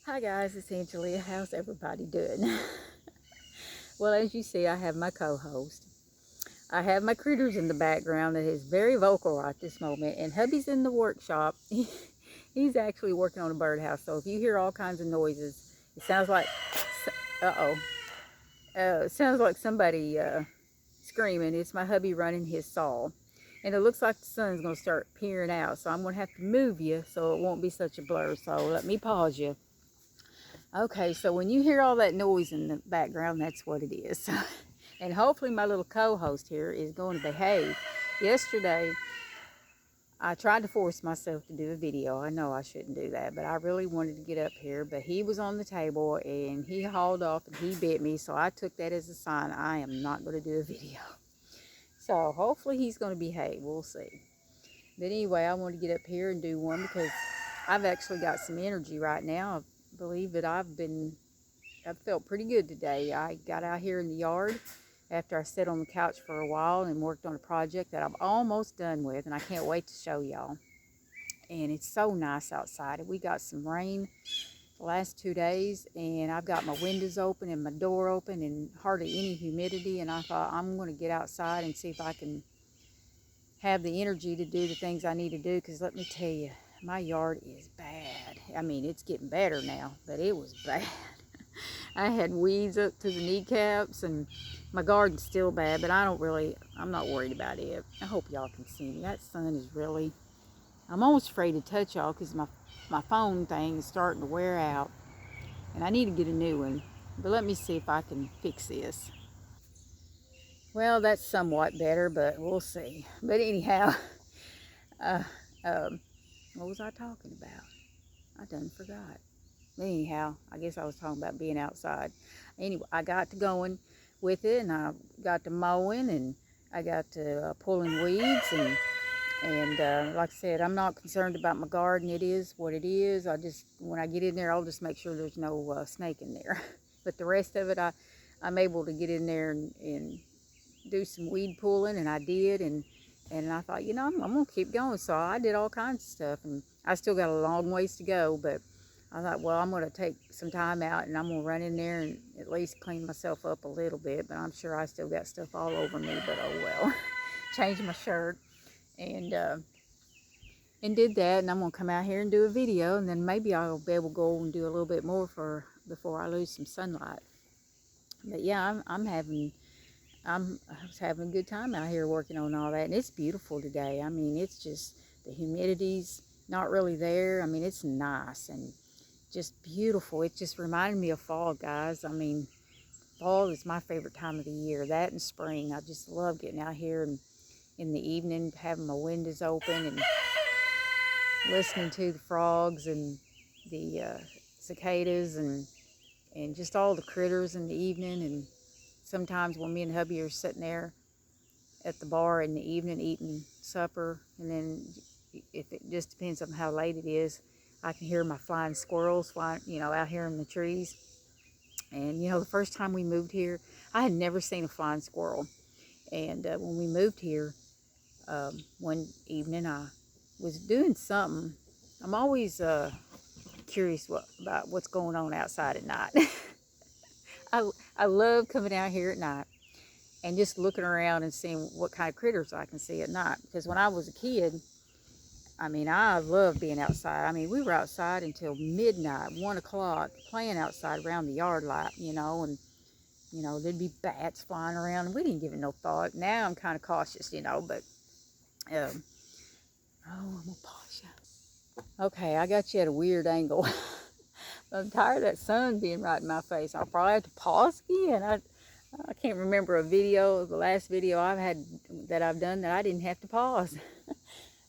Hi guys, it's Angelia. How's everybody doing? Well, as you see, I have my co-host. I have my critters in the background that is very vocal right this moment, and hubby's in the workshop. He's actually working on a birdhouse, so if you hear all kinds of noises, it sounds like, it sounds like somebody screaming. It's my hubby running his saw. And it looks like the sun's going to start peering out, so I'm going to have to move you so it won't be such a blur. So let me pause you. Okay, so when you hear all that noise in the background, that's what it is. And hopefully my little co-host here is going to behave. Yesterday, I tried to force myself to do a video. I know I shouldn't do that, but I really wanted to get up here. But he was on the table, and he hauled off, and he bit me. So I took that as a sign I am not going to do a video. So hopefully he's going to behave. We'll see. But anyway, I want to get up here and do one because I've actually got some energy right now. I believe that I've felt pretty good today. I got out here in the yard after I sat on the couch for a while and worked on a project that I'm almost done with, and I can't wait to show y'all. And it's so nice outside. We got some rain the last 2 days, and I've got my windows open and my door open and hardly any humidity, and I thought I'm going to get outside and see if I can have the energy to do the things I need to do, because let me tell you, my yard is bad. I mean, it's getting better now, but it was bad. I had weeds up to the kneecaps, and my garden's still bad, but I'm not worried about it. I hope y'all can see me. That sun is really, I'm almost afraid to touch y'all because my phone thing is starting to wear out, and I need to get a new one. But let me see if I can fix this. Well, that's somewhat better, but we'll see. But anyhow, what was I talking about? I done forgot. Anyhow, I guess I was talking about being outside. Anyway, I got to going with it, and I got to mowing, and I got to pulling weeds, and like I said, I'm not concerned about my garden. It is what it is. When I get in there, I'll just make sure there's no snake in there. But the rest of it, I'm able to get in there and do some weed pulling, and I did, and I thought, I'm gonna keep going. So I did all kinds of stuff, and I still got a long ways to go, but I thought, well, I'm gonna take some time out, and I'm gonna run in there and at least clean myself up a little bit. But I'm sure I still got stuff all over me, but oh well. Changed my shirt and did that, and I'm gonna come out here and do a video, and then maybe I'll be able to go and do a little bit more before I lose some sunlight. But yeah, I was having a good time out here working on all that, and it's beautiful today. I mean, it's just, the humidity's not really there. I mean, it's nice and just beautiful. It just reminded me of fall, guys. I mean, fall is my favorite time of the year. That and spring. I just love getting out here and in the evening, having my windows open and listening to the frogs and the cicadas and just all the critters in the evening. And sometimes when me and hubby are sitting there at the bar in the evening eating supper, and then if it just depends on how late it is, I can hear my flying squirrels flying, out here in the trees. And the first time we moved here, I had never seen a flying squirrel. And when we moved here, one evening I was doing something. I'm always curious about what's going on outside at night. I love coming out here at night and just looking around and seeing what kind of critters I can see at night. Because when I was a kid, I mean, I loved being outside. I mean, we were outside until midnight, 1 o'clock, playing outside around the yard light, and, there'd be bats flying around, and we didn't give it no thought. Now I'm kind of cautious, but, oh, I'm going to pause you. Okay, I got you at a weird angle. I'm tired of that sun being right in my face. I'll probably have to pause again. I can't remember the last video I've done that I didn't have to pause.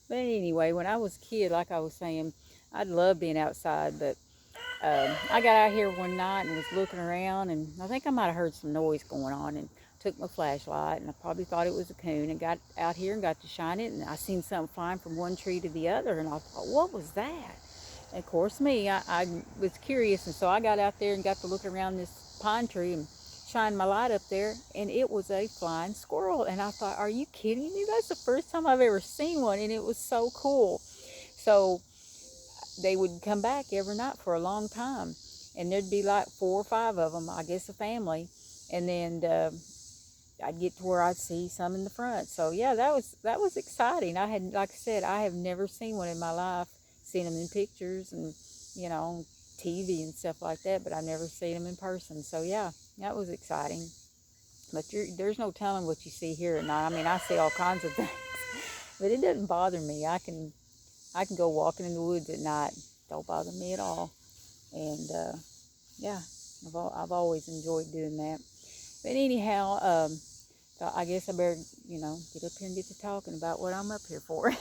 But anyway, when I was a kid, like I was saying, I'd love being outside. But I got out here one night and was looking around, and I think I might have heard some noise going on, and took my flashlight, and I probably thought it was a coon, and got out here and got to shine it, and I seen something flying from one tree to the other, and I thought, what was that? And of course, I was curious, and so I got out there and got to look around this pine tree and shine my light up there, and it was a flying squirrel. And I thought, are you kidding me? That's the first time I've ever seen one, and it was so cool. So they would come back every night for a long time. and there'd be like 4 or 5 of them, I guess a family, and then I'd get to where I'd see some in the front. So yeah, that was exciting. I had, like I said, I have never seen one in my life. Seen them in pictures and, you know, on TV and stuff like that, but I've never seen them in person. So yeah, that was exciting. But there's no telling what you see here at night. I mean, I see all kinds of things, but it doesn't bother me. I can go walking in the woods at night. Don't bother me at all. And yeah, I've always enjoyed doing that. But anyhow, I guess I better, you know, get up here and get to talking about what I'm up here for.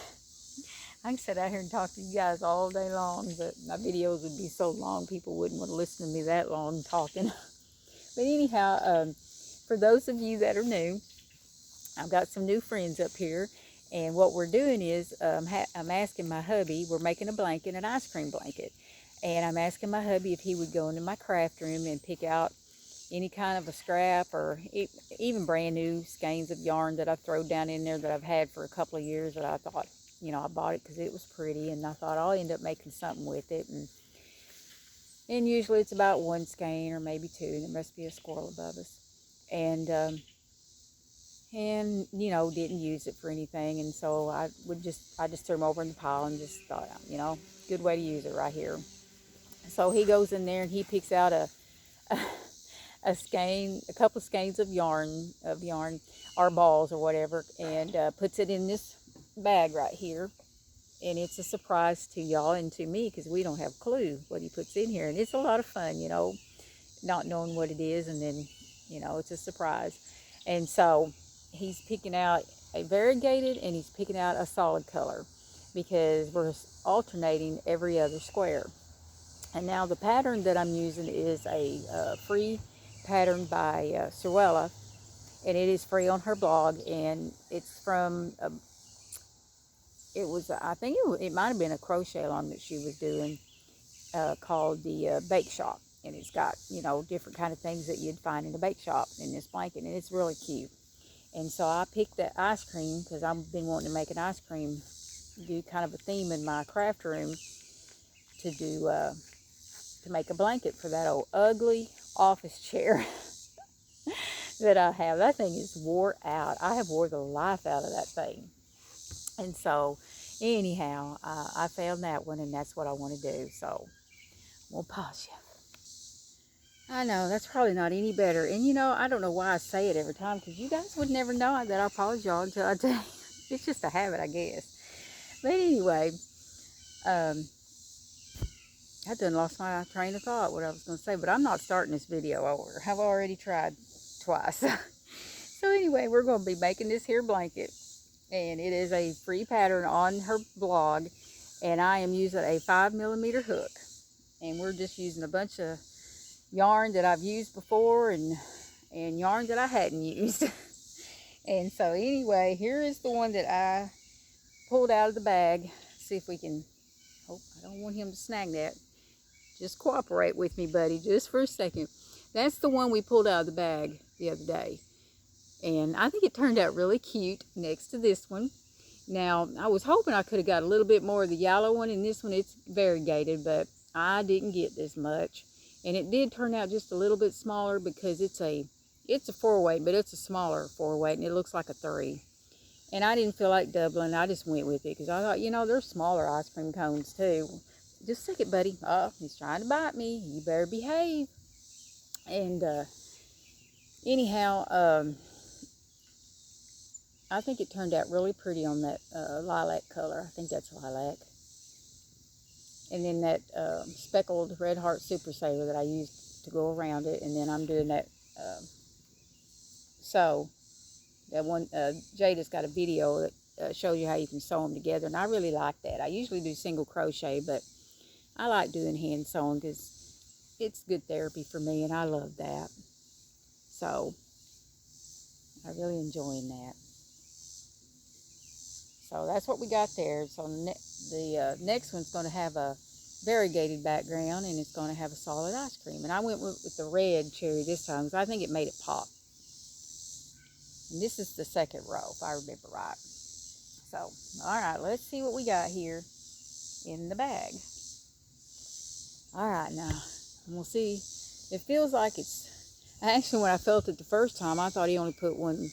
I can sit out here and talk to you guys all day long, but my videos would be so long, people wouldn't want to listen to me that long talking. But anyhow, for those of you that are new, I've got some new friends up here, and what we're doing is I'm asking my hubby, we're making a blanket, an ice cream blanket, and I'm asking my hubby if he would go into my craft room and pick out any kind of a scrap or even brand new skeins of yarn that I've thrown down in there that I've had for a couple of years that I thought, you know, I bought it because it was pretty, and I thought I'll end up making something with it. And usually it's about 1 skein or maybe 2. There must be a squirrel above us. And you know, didn't use it for anything, and so I just threw them over in the pile and just thought, you know, good way to use it right here. So he goes in there and he picks out a skein, a couple of skeins of yarn or balls or whatever, and puts it in this bag right here. And it's a surprise to y'all and to me because we don't have a clue what he puts in here, and it's a lot of fun, you know, not knowing what it is, and then, you know, it's a surprise. And so he's picking out a variegated and he's picking out a solid color because we're alternating every other square. And now the pattern that I'm using is a free pattern by Sewrella, and it is free on her blog, and it's from I think it might have been a crochet along that she was doing called the Bake Shop, and it's got, you know, different kind of things that you'd find in a bake shop in this blanket, and it's really cute. And so I picked that ice cream because I've been wanting to make an ice cream, do kind of a theme in my craft room to make a blanket for that old ugly office chair that I have. That thing is wore out. I have wore the life out of that thing. And so anyhow, I found that one, and that's what I want to do. So we'll pause you. I know, that's probably not any better. And you know, I don't know why I say it every time, because you guys would never know that I pause y'all until I tell you. It's just a habit, I guess. But anyway, I done lost my train of thought, what I was going to say. But I'm not starting this video over. I've already tried twice. So anyway, we're going to be making this here blanket. And it is a free pattern on her blog. And I am using a 5mm hook. And we're just using a bunch of yarn that I've used before and yarn that I hadn't used. And so anyway, here is the one that I pulled out of the bag. See if we can, oh, I don't want him to snag that. Just cooperate with me, buddy, just for a second. That's the one we pulled out of the bag the other day. And I think it turned out really cute next to this one. Now, I was hoping I could have got a little bit more of the yellow one. In this one, it's variegated, but I didn't get this much. And it did turn out just a little bit smaller because it's a 4-weight, but it's a smaller 4-weight, and it looks like a 3. And I didn't feel like doubling. I just went with it because I thought, you know, there's smaller ice cream cones too. Just a second, buddy. Oh, he's trying to bite me. You better behave. And anyhow, I think it turned out really pretty on that lilac color. I think that's lilac. And then that speckled Red Heart Super Saver that I used to go around it. And then I'm doing that sew. That one, Jayda's got a video that shows you how you can sew them together. And I really like that. I usually do single crochet, but I like doing hand sewing because it's good therapy for me, and I love that. So I'm really enjoying that. So that's what we got there. So the next one's going to have a variegated background, and it's going to have a solid ice cream. And I went with the red cherry this time because I think it made it pop. And this is the second row, if I remember right. So, all right, let's see what we got here in the bag. All right, now, And we'll see. It feels like actually, when I felt it the first time, I thought he only put one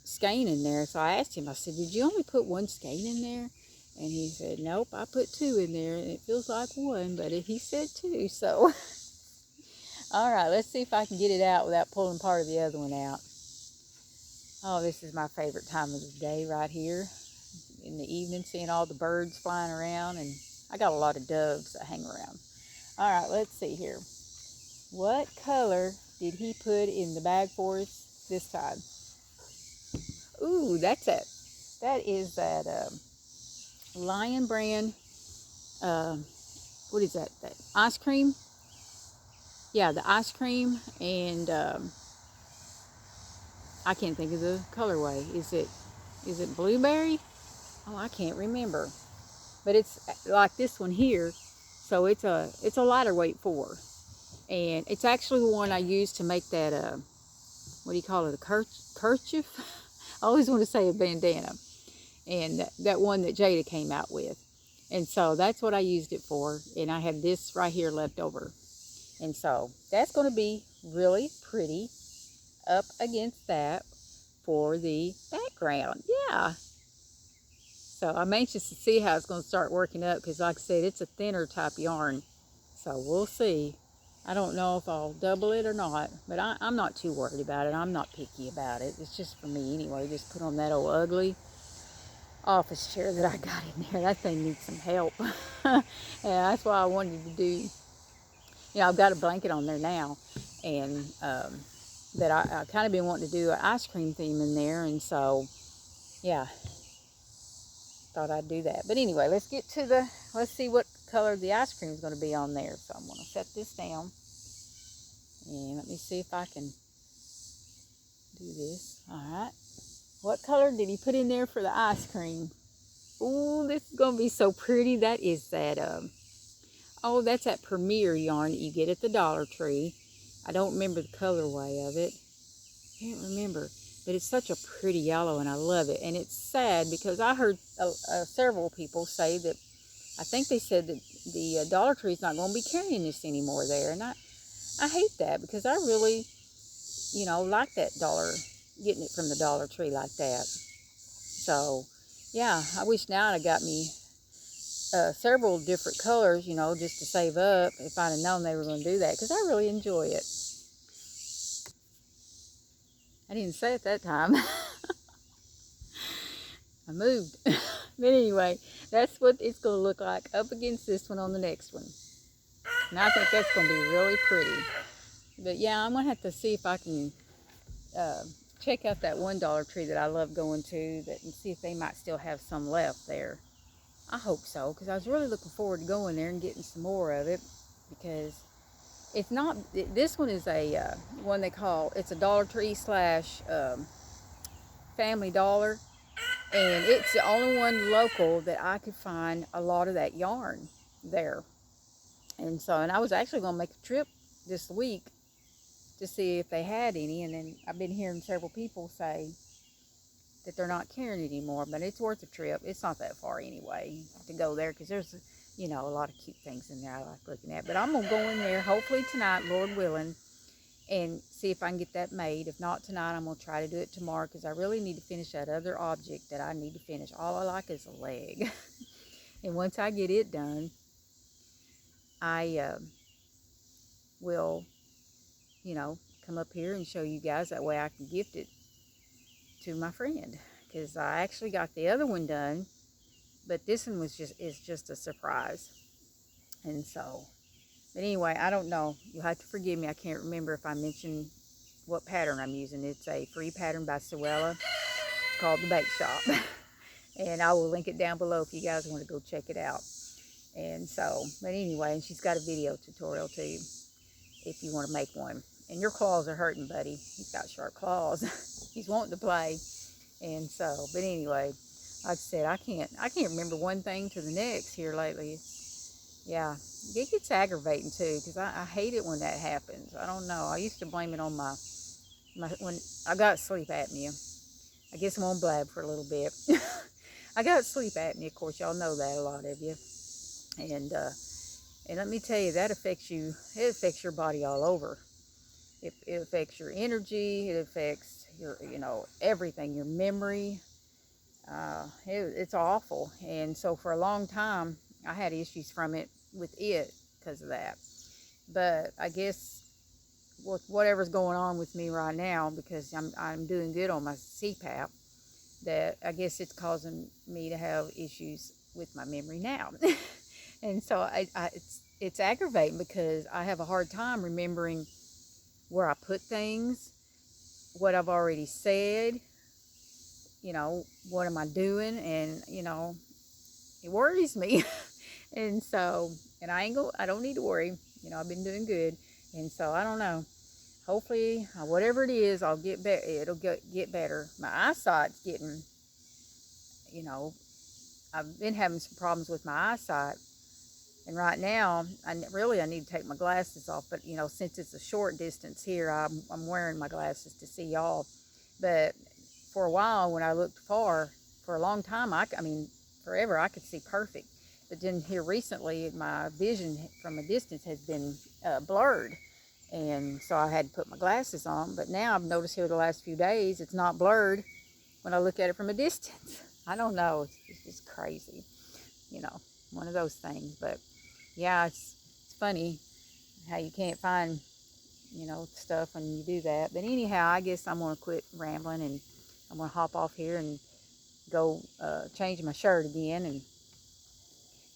skein in there. So I asked him, I said, did you only put one skein in there? And he said, nope, I put 2 in there, and it feels like 1, but he said 2, so. All right, let's see if I can get it out without pulling part of the other one out. Oh, this is my favorite time of the day right here. In the evening, seeing all the birds flying around, and I got a lot of doves that hang around. All right, let's see here. What color did he put in the bag for us this time? Ooh, that's it. That is that Lion Brand, what is that? That ice cream? Yeah, the ice cream, and I can't think of the colorway. Is it blueberry? Oh, I can't remember. But it's like this one here, so it's a lighter weight 4, and it's actually the one I used to make that what do you call it, a kerchief? I always want to say a bandana, and that one that Jayda came out with. And so that's what I used it for, and I had this right here left over. And so that's going to be really pretty up against that for the background. Yeah. So I'm anxious to see how it's going to start working up, because like I said, it's a thinner type yarn. So we'll see. I don't know if I'll double it or not, but I'm not too worried about it. I'm not picky about it. It's just for me anyway. Just put on that old ugly office chair that I got in there. That thing needs some help. And that's why I wanted to do, I've got a blanket on there now, and that I kind of been wanting to do an ice cream theme in there, and so yeah, thought I'd do that. But anyway, let's see what color the ice cream is going to be on there. So I'm going to set this down, and let me see if I can do this. All right, what color did he put in there for the ice cream? Ooh, this is going to be so pretty. That is that oh, that's that Premier yarn that you get at the Dollar Tree. I don't remember the colorway of it. Can't remember. But it's such a pretty yellow, and I love it. And it's sad because I heard several people say that, I think they said that the Dollar Tree is not going to be carrying this anymore there. And I hate that, because I really, like that getting it from the Dollar Tree like that. So, yeah, I wish now I'd got me several different colors, just to save up if I'd have known they were going to do that, because I really enjoy it. I didn't say it that time. I moved. But anyway, that's what it's going to look like up against this one on the next one. And I think that's going to be really pretty. But yeah, I'm going to have to see if I can check out that one Dollar Tree that I love going to, and see if they might still have some left there. I hope so, because I was really looking forward to going there and getting some more of it, because it's not, this one is a one they call, it's a Dollar Tree / Family Dollar, and it's the only one local that I could find a lot of that yarn there. And so, and I was actually going to make a trip this week to see if they had any, and then I've been hearing several people say that they're not carrying it anymore, but it's worth a trip. It's not that far anyway to go there, because there's a lot of cute things in there I like looking at. But I'm going to go in there hopefully tonight, Lord willing, and see if I can get that made. If not tonight, I'm going to try to do it tomorrow, because I really need to finish that other object that I need to finish. All I like is a leg. And once I get it done, I will, come up here and show you guys. That way I can gift it to my friend, because I actually got the other one done, but this one is just a surprise. And so, but anyway, I don't know, you'll have to forgive me, I can't remember if I mentioned what pattern I'm using. It's a free pattern by Sewrella. It's called the Bake Shop. And I will link it down below if you guys want to go check it out. And so, but anyway, and she's got a video tutorial too, if you want to make one. And your claws are hurting, buddy. He's got sharp claws. He's wanting to play. And so, but anyway, like I said, I can't remember one thing to the next here lately. Yeah, it gets aggravating too, because I hate it when that happens. I don't know. I used to blame it on when I got sleep apnea. I guess I'm on blab for a little bit. I got sleep apnea, of course, y'all know that, a lot of you. And let me tell you, that affects you. It affects your body all over. It affects your energy. It affects your, everything, your memory. It's awful. And so for a long time, I had issues from it with it because of that. But I guess with whatever's going on with me right now, because I'm doing good on my CPAP, that I guess it's causing me to have issues with my memory now. And so it's aggravating because I have a hard time remembering where I put things, what I've already said, what am I doing, and it worries me. And so, and I don't need to worry. I've been doing good, and so I don't know. Hopefully, whatever it is, I'll get better. It'll get better. My eyesight's getting, I've been having some problems with my eyesight, and right now, I need to take my glasses off. But since it's a short distance here, I'm wearing my glasses to see y'all. But for a while, when I looked far, for a long time, I mean, forever, I could see perfect. But then here recently, my vision from a distance has been blurred. And so I had to put my glasses on. But now I've noticed here the last few days, it's not blurred when I look at it from a distance. I don't know. It's just crazy. One of those things. But yeah, it's funny how you can't find, stuff when you do that. But anyhow, I guess I'm going to quit rambling, and I'm going to hop off here and go change my shirt again and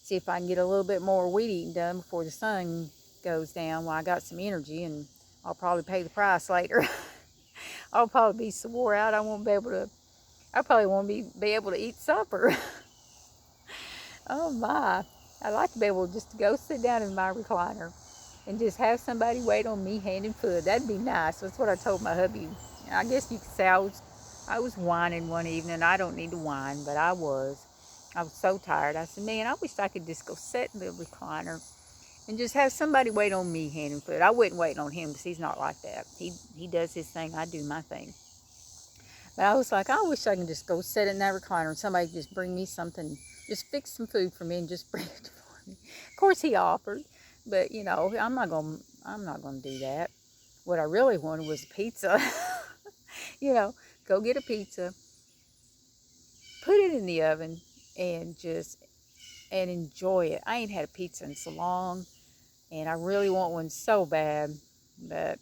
see if I can get a little bit more weed eating done before the sun goes down. Well, I got some energy, and I'll probably pay the price later. I'll probably be so wore out I probably won't be able to eat supper. Oh my, I like to be able just to go sit down in my recliner and just have somebody wait on me hand and foot. That'd be nice. That's what I told my hubby. I guess you could say I was whining one evening. I don't need to whine, but I was so tired. I said, man, I wish I could just go sit in the recliner and just have somebody wait on me hand and foot. I wouldn't wait on him because he's not like that. He does his thing. I do my thing. But I was like, I wish I could just go sit in that recliner and somebody just bring me something, just fix some food for me and just bring it for me. Of course, he offered, but I'm not gonna do that. What I really wanted was a pizza. Go get a pizza, put it in the oven, and enjoy it. I ain't had a pizza in so long, and I really want one so bad. But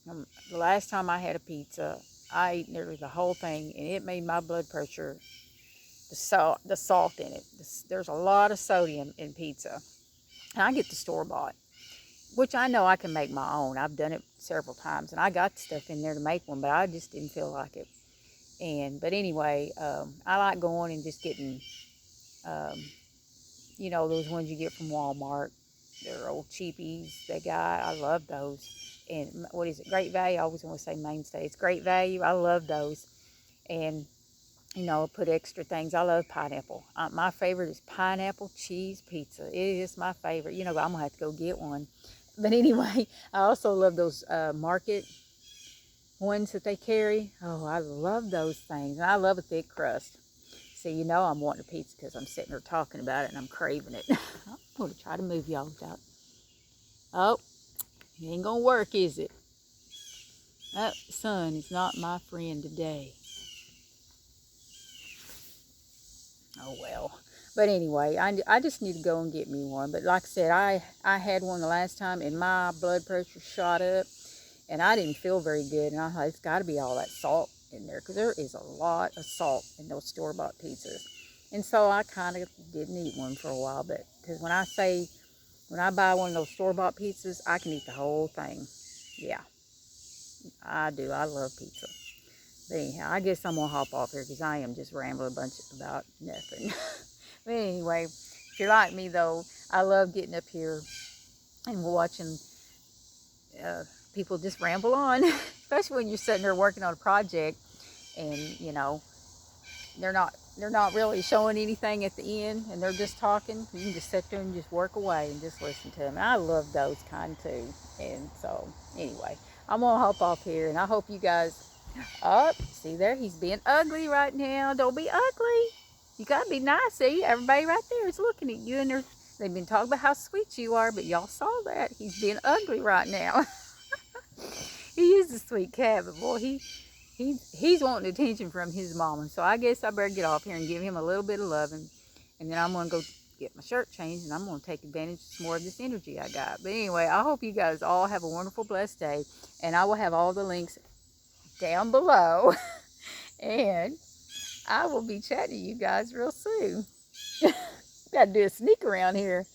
the last time I had a pizza, I ate nearly the whole thing, and it made my blood pressure, the salt in it. There's a lot of sodium in pizza. And I get the store-bought, which I know I can make my own. I've done it several times, and I got stuff in there to make one, but I just didn't feel like it. But anyway, I like going and just getting, those ones you get from Walmart. They're old cheapies. I love those. And what is it? Great Value. I always want to say Mainstay. It's Great Value. I love those. And, put extra things. I love pineapple. My favorite is pineapple cheese pizza. It is my favorite. I'm going to have to go get one. But anyway, I also love those market ones that they carry. Oh, I love those things. And I love a thick crust. See, I'm wanting a pizza because I'm sitting here talking about it and I'm craving it. I'm going to try to move y'all without. Oh, it ain't going to work, is it? Oh, sun is not my friend today. Oh, well. But anyway, I just need to go and get me one. But like I said, I had one the last time, and my blood pressure shot up, and I didn't feel very good. And I thought, it's got to be all that salt in there, because there is a lot of salt in those store-bought pizzas. And so I kind of didn't eat one for a while. But because when I buy one of those store-bought pizzas, I can eat the whole thing. Yeah, I do. I love pizza. But anyhow, I guess I'm going to hop off here because I am just rambling a bunch about nothing. But anyway, if you're like me, though, I love getting up here and watching people just ramble on, especially when you're sitting there working on a project and, they're not really showing anything at the end and they're just talking. You can just sit there and just work away and just listen to them. And I love those kind too. And so anyway, I'm going to hop off here, and I hope you guys, see there, he's being ugly right now. Don't be ugly. You got to be nice. See, everybody right there is looking at you, and They've been talking about how sweet you are, but y'all saw that. He's being ugly right now. He is a sweet cat, but boy, he's wanting attention from his mama. So I guess I better get off here and give him a little bit of loving. And then I'm going to go get my shirt changed, and I'm going to take advantage of some more of this energy I got. But anyway, I hope you guys all have a wonderful, blessed day. And I will have all the links down below. And I will be chatting to you guys real soon. Got to do a sneak around here.